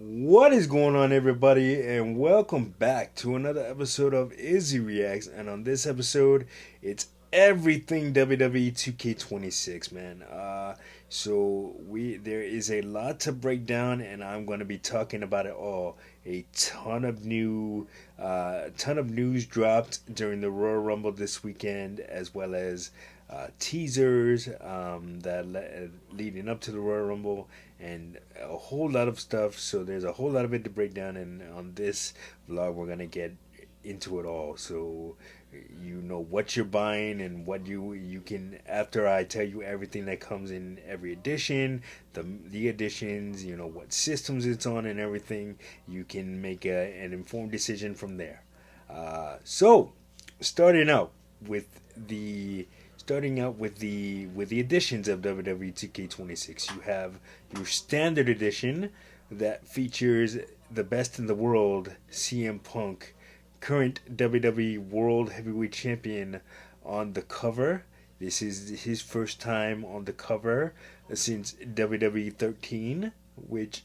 What is going on, everybody, and welcome back to another episode of Izzy Reacts. And on this episode, it's everything WWE 2K26, man. So there is a lot to break down, and I'm going to be talking about it all. A ton of news dropped during the Royal Rumble this weekend, as well as teasers leading up to the Royal Rumble, and a whole lot of stuff. So there's a whole lot of it to break down, and on this vlog, we're gonna get into it all. So you know what you're buying and what you can. After I tell you everything that comes in every edition, the editions, what systems it's on and everything, you can make an informed decision from there. So starting out with the starting out with the editions of WWE 2K26. You have your standard edition that features the best in the world, CM Punk, current WWE World Heavyweight Champion, on the cover. This is his first time on the cover since WWE 13, which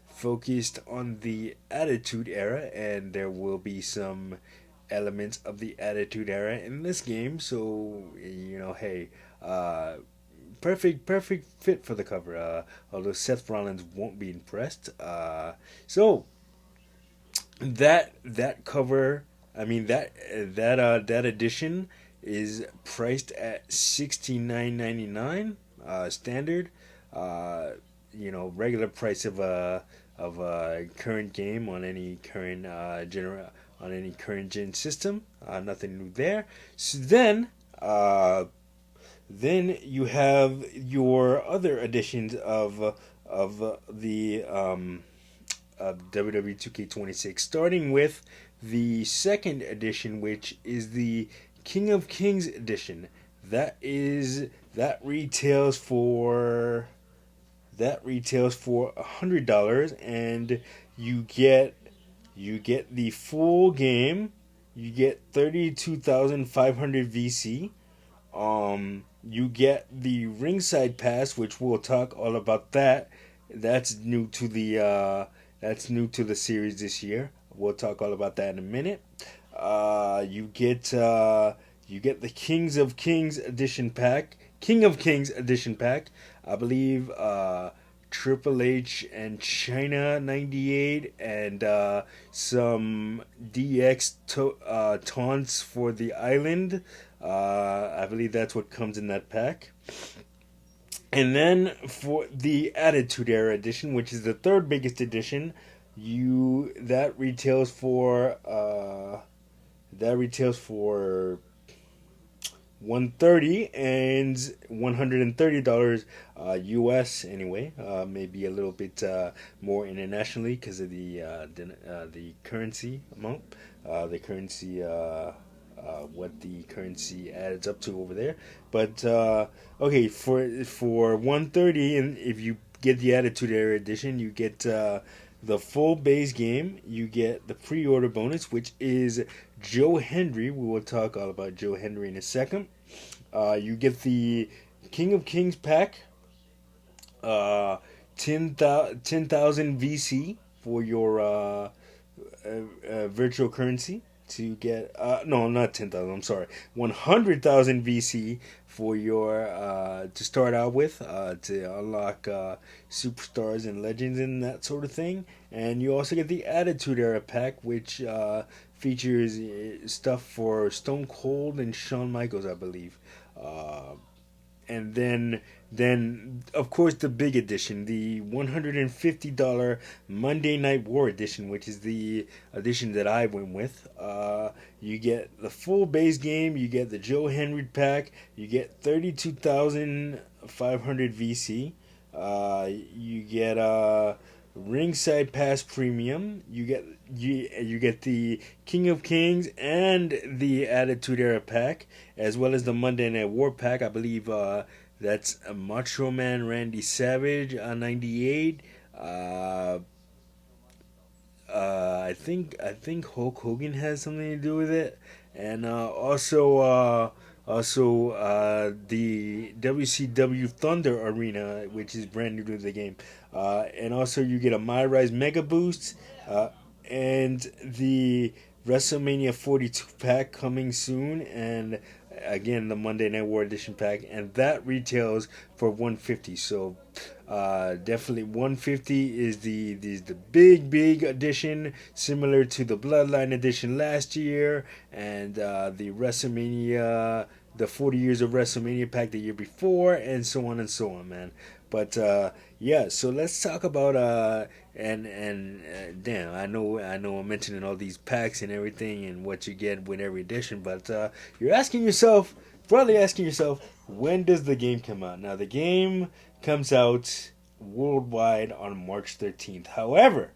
focused on the Attitude Era, and there will be some elements of the Attitude Era in this game. So hey, perfect fit for the cover. Although Seth Rollins won't be impressed. So that cover, I mean that edition is priced at $69.99 standard. Uh, Regular price of a current game on any current on any current gen system. Nothing new there. So then you have your other editions of the WWE 2K26, starting with the second edition, which is the King of Kings edition. That retails for $100, and you get the full game. You get 32,500 VC. You get the ringside pass, which we'll talk all about that. That's new to the series this year. We'll talk all about that in a minute. You get the King of Kings edition pack. I believe Triple H and China 98, and some taunts for the island. I believe that's what comes in that pack. And then for the Attitude Era edition, which is the third biggest edition, you that retails for 130 and $130 US anyway. Maybe a little bit more internationally because of the currency amount, the currency what the currency adds up to over there. But okay, for 130, and if you get the Attitude Era edition, you get the full base game. You get the pre-order bonus, which is Joe Hendry. We will talk all about Joe Hendry in a second. You get the King of Kings pack, 10,000 VC for your virtual currency to get no, not 10,000, I'm sorry, 100,000 VC for your to start out with, to unlock superstars and legends and that sort of thing. And you also get the Attitude Era pack, which features stuff for Stone Cold and Shawn Michaels, I believe. uh, and then of course the big edition, the $150 Monday Night War edition, which is the edition that I went with. You get the full base game, you get the Joe Henry pack, you get 32,500 VC, you get ringside pass premium, you get the King of Kings and the Attitude Era pack, as well as the Monday Night War pack. I believe that's a Macho Man Randy Savage 98. Uh, I think Hulk Hogan has something to do with it, and also Also, the WCW Thunder Arena, which is brand new to the game. And also, you get a My Rise Mega Boost and the WrestleMania 42 pack coming soon. And again, the Monday Night War Edition pack. And that retails for 150. So definitely 150 is the big edition, similar to the Bloodline edition last year, and the WrestleMania, the 40 years of WrestleMania pack the year before, and so on and so on, man. But yeah, so let's talk about damn, I know I'm mentioning all these packs and everything and what you get with every edition, but you're asking yourself, probably asking yourself, when does the game come out? Now the game comes out worldwide on March 13th. However,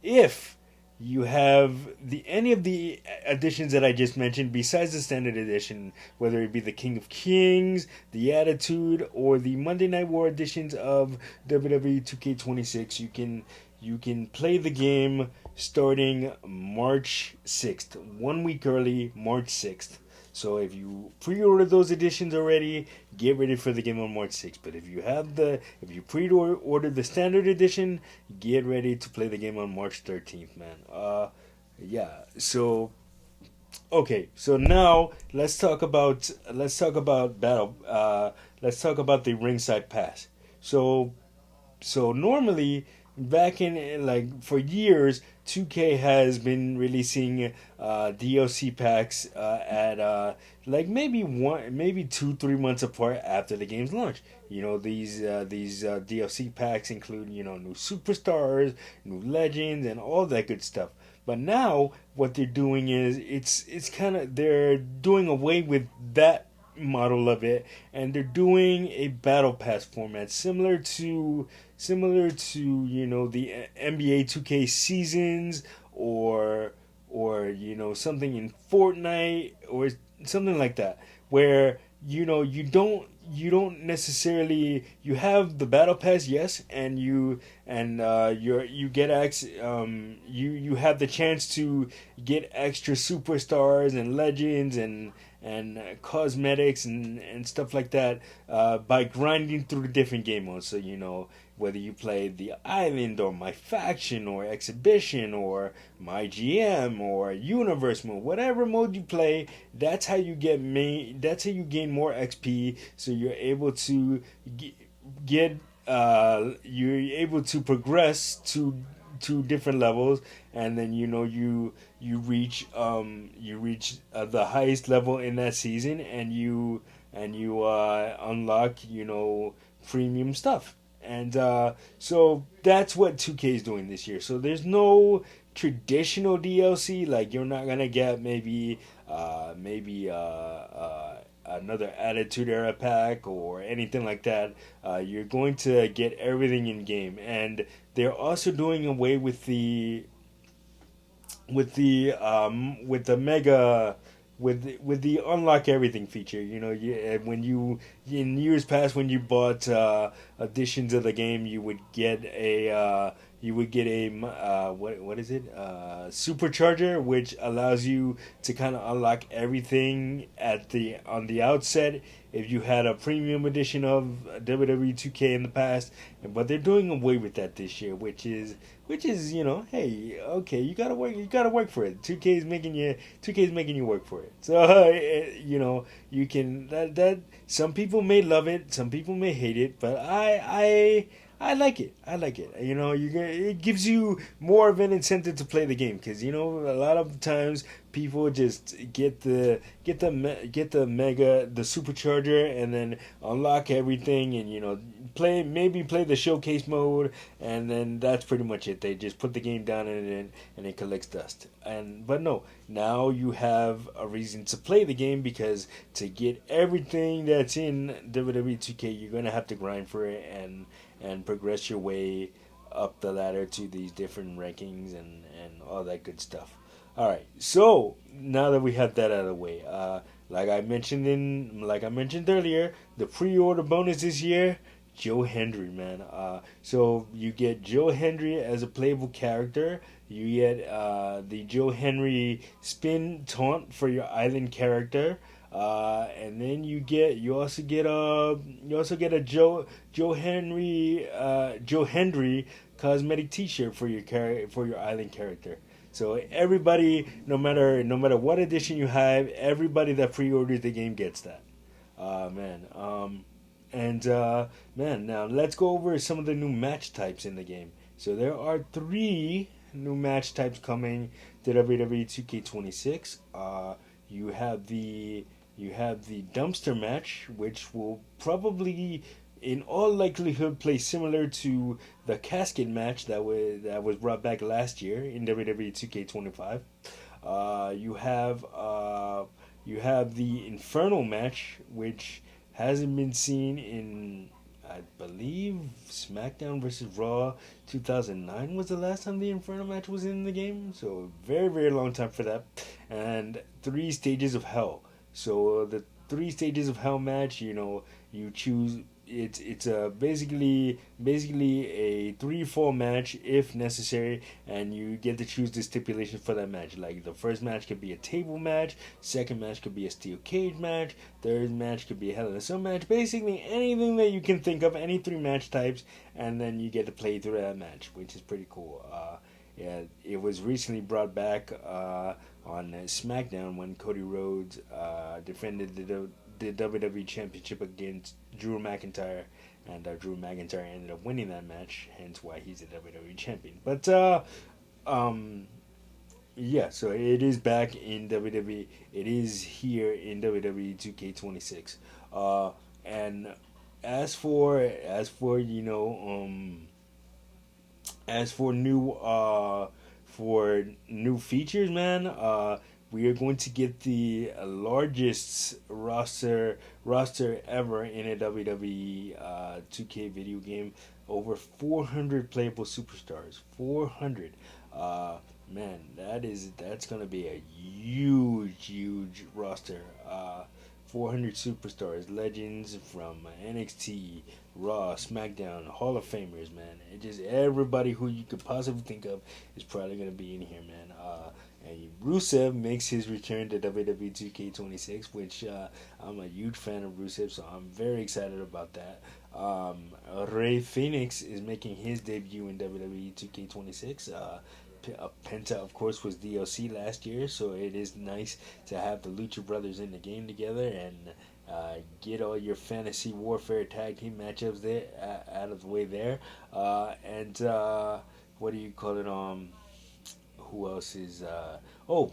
if you have the any of the editions that I just mentioned, besides the standard edition, whether it be the King of Kings, the Attitude, or the Monday Night War editions of WWE 2K26, you can play the game starting March 6th, 1 week early, March 6th. So if you pre-order those editions already, get ready for the game on March 6th. But if you pre-order the standard edition, get ready to play the game on March 13th, man. Yeah. So okay, so now let's talk about battle. Let's talk about the ringside pass. So normally, back in like for years, 2K has been releasing DLC packs at like maybe 2 3 months apart after the game's launch. You know, these DLC packs include, new superstars, new legends, and all that good stuff. But now what they're doing is it's kind of they're doing away with that model of it, and they're doing a battle pass format similar to the NBA 2K seasons, or something in Fortnite or something like that, where you don't necessarily, you have the battle pass, yes, and you get you have the chance to get extra superstars and legends and cosmetics and stuff like that by grinding through the different game modes. So whether you play the island or my faction or exhibition or my GM or universe mode, whatever mode you play, that's how you that's how you gain more XP. So get you're able to progress to different levels, and then you reach the highest level in that season, and you unlock premium stuff. And so that's what 2K is doing this year. So there's no traditional DLC. Like, you're not gonna get another Attitude Era pack or anything like that. You're going to get everything in game, and they're also doing away with the mega with the unlock everything feature. When you in years past, when you bought editions of the game, you would get a what is it, supercharger, which allows you to kind of unlock everything on the outset if you had a premium edition of WWE 2K in the past. But they're doing away with that this year, which is hey, okay, you gotta work for it. 2K is making you work for it. So you can that some people may love it, some people may hate it, but I like it. I like it. It gives you more of an incentive to play the game, because a lot of times people just get the supercharger and then unlock everything, and play the showcase mode, and then that's pretty much it. They just put the game down, and it collects dust. But no, now you have a reason to play the game, because to get everything that's in WWE 2K, you're gonna have to grind for it and progress your way up the ladder to these different rankings and all that good stuff. All right, so now that we have that out of the way, like I mentioned earlier, the pre-order bonus this year, Joe Hendry, man. So you get Joe Hendry as a playable character. You get the Joe Henry spin taunt for your island character. And then you also get a Joe Henry cosmetic T-shirt for for your island character. So everybody, no matter what edition you have, everybody that pre-orders the game gets that. Man. And Man, now let's go over some of the new match types in the game. So there are three new match types coming to WWE 2K26. You have the you have the dumpster match, which will probably, in all likelihood, play similar to the casket match that was brought back last year in WWE 2K25. Uh, you have uh, you have the Infernal match, which hasn't been seen in, I believe, SmackDown versus Raw 2009 was the last time the Infernal match was in the game. So very very long time for that. And Three Stages of Hell. So the Three Stages of Hell match, you choose. It's a basically a three fall match if necessary, and you get to choose the stipulation for that match. Like the first match could be a table match, second match could be a steel cage match, third match could be a Hell in a Cell match. Basically anything that you can think of, any three match types, and then you get to play through that match, which is pretty cool. Yeah, it was recently brought back on SmackDown when Cody Rhodes defended the WWE Championship against Drew McIntyre, and Drew McIntyre ended up winning that match, hence why he's the WWE Champion. But um, yeah, so it is back in WWE. It is here in WWE 2K26. And as for as for new features, man, we are going to get the largest roster ever in a WWE 2K video game. Over 400 playable superstars. 400. Uh, Man, that's gonna be a huge roster. 400 superstars, legends from NXT, Raw, SmackDown, Hall of Famers, man. It just everybody who you could possibly think of is probably gonna be in here, man. And Rusev makes his return to WWE 2K26, which I'm a huge fan of Rusev, so I'm very excited about that. Rey Phoenix is making his debut in WWE 2K26. Penta, of course, was DLC last year, so it is nice to have the Lucha Brothers in the game together and get all your fantasy warfare tag team matchups there out of the way there. And What do you call it? Who else is?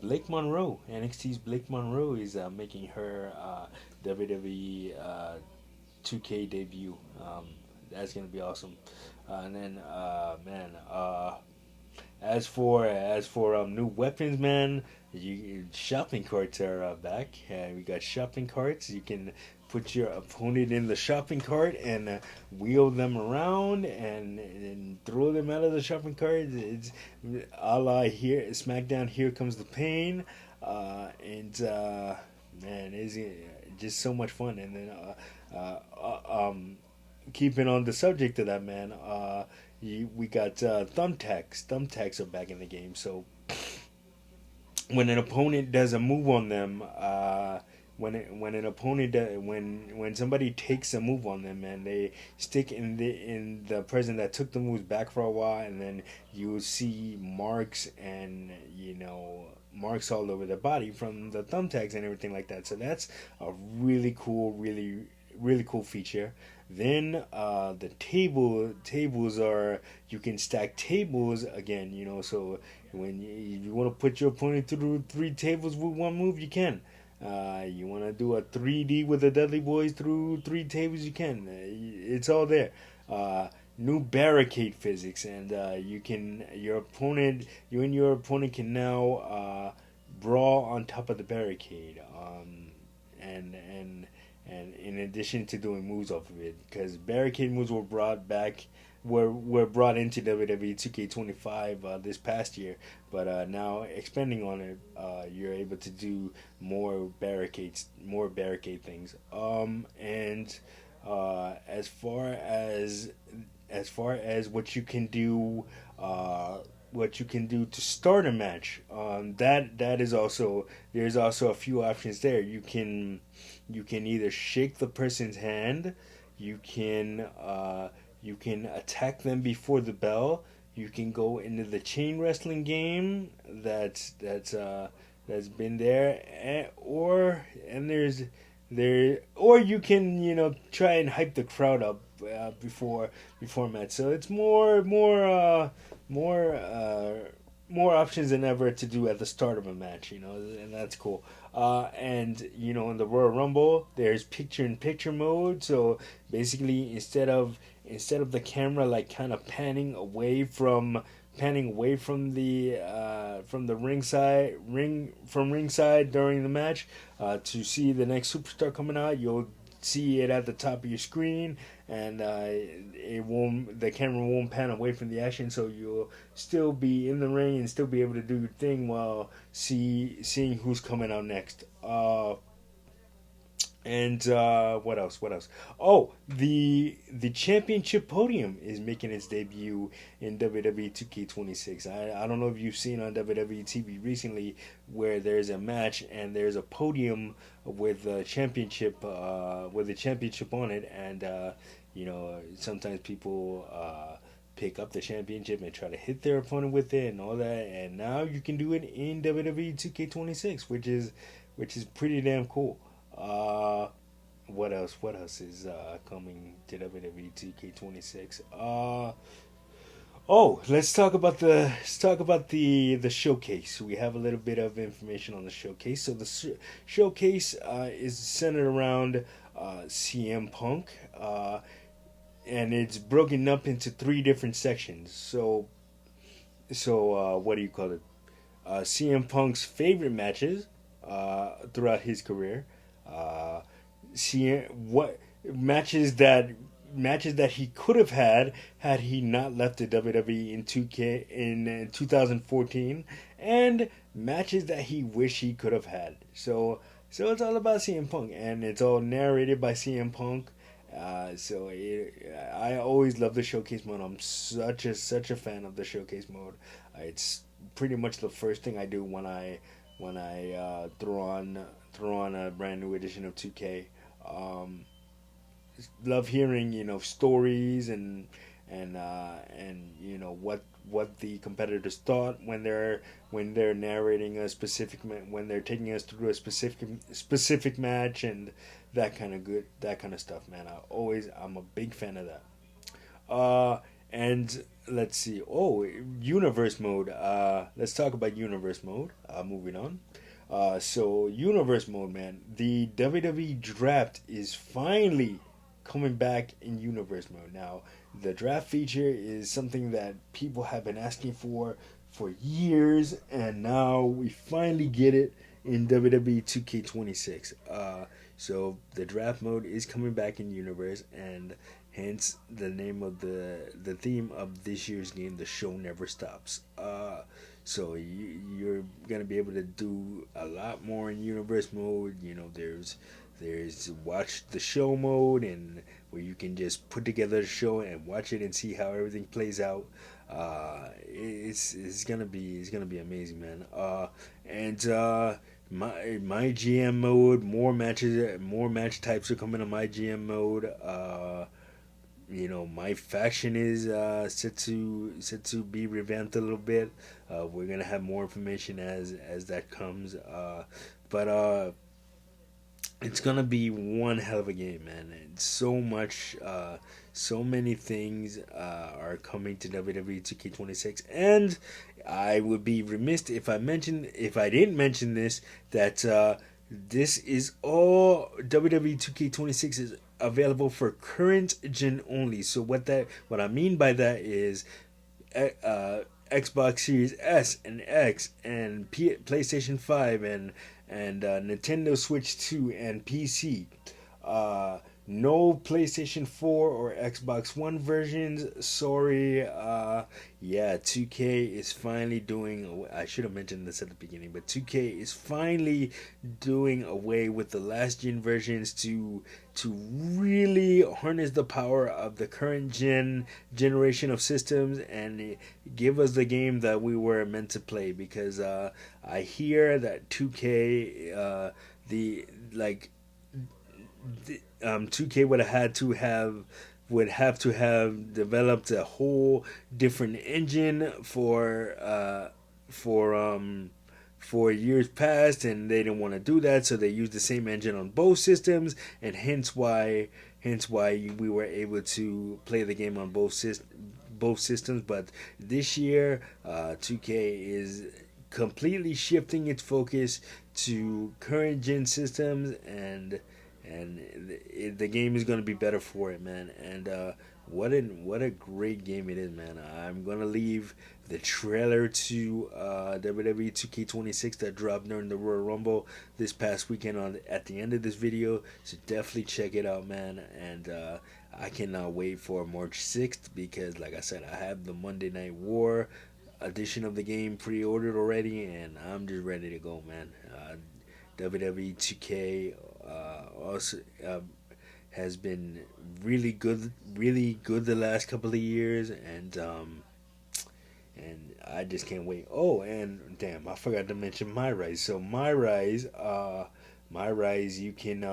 Blake Monroe. NXT's Blake Monroe is making her WWE 2K debut. That's gonna be awesome. And then, man. As for New weapons, man, shopping carts are back. We got shopping carts. You can put your opponent in the shopping cart and wheel them around and throw them out of the shopping cart. It's a la here SmackDown. Here comes the pain, and man, is just so much fun. And then keeping on the subject of that, man. We got thumbtacks. Thumbtacks are back in the game. So when an opponent does a move on them, when an opponent when somebody takes a move on them and they stick in the person that took the moves back for a while, and then you see marks and marks all over the body from the thumbtacks and everything like that. So that's a really cool, really cool feature. Then the tables are, you can stack tables again. So when you want to put your opponent through three tables with one move, you can. You want to do a 3D with the Dudley Boys through three tables, you can. It's all there. New barricade physics, and you and your opponent can now brawl on top of the barricade. And in addition to doing moves off of it, because barricade moves were brought into WWE 2K25 this past year, but now expanding on it, you're able to do more barricade things. And as far as what you can do what you can do to start a match. That is also, there's also a few options there. You can either shake the person's hand, you can you can attack them before the bell. You can go into the chain wrestling game that's been there, and or you can try and hype the crowd up before match. So it's more more options than ever to do at the start of a match, and that's cool. And in the Royal Rumble, there's picture-in-picture mode. So basically, instead of the camera like kind of panning away from the ringside during the match to see the next superstar coming out, you'll see it at the top of your screen, and the camera won't pan away from the action, so you'll still be in the ring and still be able to do your thing while seeing who's coming out next. And what else? What else? Oh, the championship podium is making its debut in WWE 2K26. I don't know if you've seen on WWE TV recently where there's a match and there's a podium with a championship on it, and sometimes people pick up the championship and try to hit their opponent with it and all that. And now you can do it in WWE 2K26, which is pretty damn cool. What else? What else is coming to WWE 2K26? Oh, let's talk about the showcase. We have a little bit of information on the showcase. So the showcase is centered around CM Punk, and it's broken up into three different sections. So what do you call it? CM Punk's favorite matches throughout his career. What matches that he could have had he not left the WWE in 2K in 2014, and matches that he wish he could have had. So it's all about CM Punk, and it's all narrated by CM Punk. I always love the showcase mode. I'm such a fan of the showcase mode. It's pretty much the first thing I do when I throw on a brand new edition of 2K. Love hearing stories and what the competitors thought when they're narrating a specific when they're taking us through a specific match, and that kind of stuff, man. I'm a big fan of that. And let's see. Oh, universe mode. Let's talk about universe mode. Moving on. So universe mode, man. The WWE draft is finally coming back in universe mode. Now, the draft feature is something that people have been asking for years, and now we finally get it in WWE 2K26. So the draft mode is coming back in universe, and hence the name of the theme of this year's game, the show never stops. So you're gonna be able to do a lot more in universe mode. There's watch the show mode, and where you can just put together the show and watch it and see how everything plays out. It's gonna be amazing, man. And my GM mode, more match types are coming to my GM mode. My faction is set to be revamped a little bit. We're gonna have more information as that comes. But it's gonna be one hell of a game, man. And so many things are coming to WWE 2K26, and I would be remiss if I didn't mention this, that this is all WWE 2K26 is available for current gen only. So what I mean by that is Xbox Series S and X and PlayStation 5 and Nintendo Switch 2 and PC. no PlayStation 4 or Xbox One versions. Sorry. Yeah, 2K is finally doing. I should have mentioned this at the beginning, but 2K is finally doing away with the last gen versions to really harness the power of the current generation of systems and give us the game that we were meant to play. Because I hear that 2K the like 2K would have to have developed a whole different engine for for years past, and they didn't want to do that, so they used the same engine on both systems, and hence why we were able to play the game on both systems. But this year, 2K is completely shifting its focus to current gen systems, and the game is going to be better for it, man. And what a great game it is, man. I'm going to leave the trailer to WWE 2K26 that dropped during the Royal Rumble this past weekend on at the end of this video, so definitely check it out, man. And I cannot wait for March 6th because, like I said, I have the Monday Night War edition of the game pre-ordered already, and I'm just ready to go, man. WWE 2K also has been really good the last couple of years, and I just can't wait. Oh, and damn, I forgot to mention My Rise. So My Rise, you can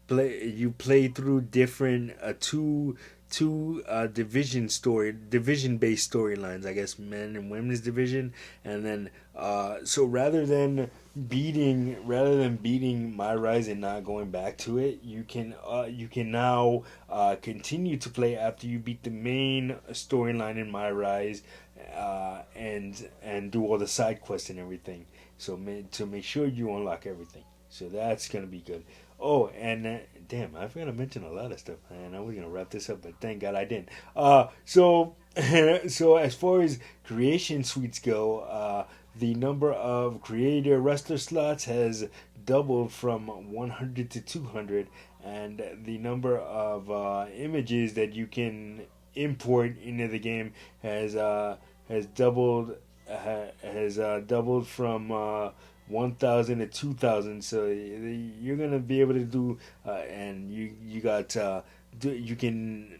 play through different two division based storylines, I guess, men and women's division. And then so rather than beating My Rise and not going back to it, you can now continue to play after you beat the main storyline in My Rise, and do all the side quests and everything, so to make sure you unlock everything. So that's gonna be good. Oh, and damn, I forgot to mention a lot of stuff, and I was gonna wrap this up, but thank God I didn't. So so as far as creation suites go, the number of creator wrestler slots has doubled from 100 to 200, and the number of images that you can import into the game has doubled doubled from 1,000 to 2,000. So you're gonna be able to do, and you got you can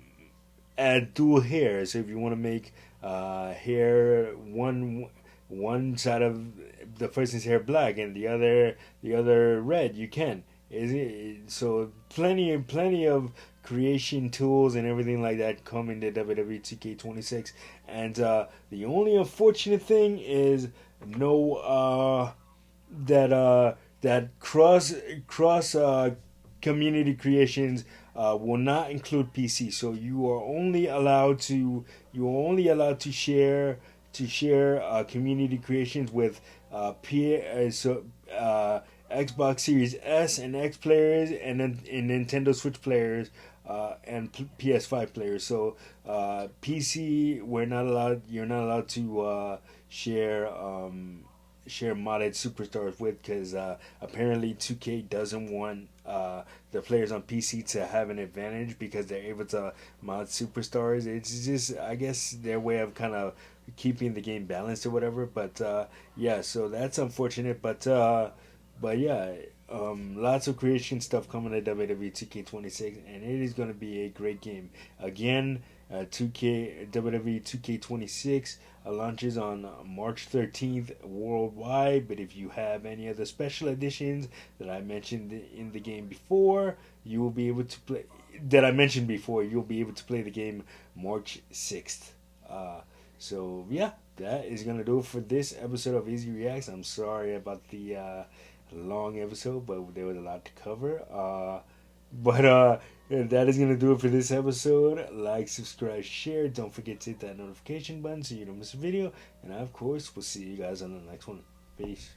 add dual hair. So if you want to make hair one side of the person's hair black and the other red, you can. Is it so? Plenty of creation tools and everything like that come into WWE 2K26, and the only unfortunate thing is no that cross community creations will not include PC. So you are only allowed to share community creations with Xbox Series S and X players, and then and Nintendo Switch players, and PS5 players. So PC, we're not allowed. You're not allowed to share share modded superstars with, because apparently 2K doesn't want the players on PC to have an advantage because they're able to mod superstars. It's just, I guess, their way of kind of keeping the game balanced or whatever. But yeah, so that's unfortunate. But yeah, lots of creation stuff coming to WWE 2K26, and it is going to be a great game. Again, 2K WWE 2K26 launches on March 13th worldwide. But if you have any of the special editions that I mentioned in the game before, you will be able to play. That I mentioned before, you'll be able to play the game March 6th. So yeah, that is gonna do it for this episode of Izzy Reacts. I'm sorry about the long episode, but there was a lot to cover. But that is gonna do it for this episode. Like, subscribe, share. Don't forget to hit that notification button so you don't miss a video. And of course, we'll see you guys on the next one. Peace.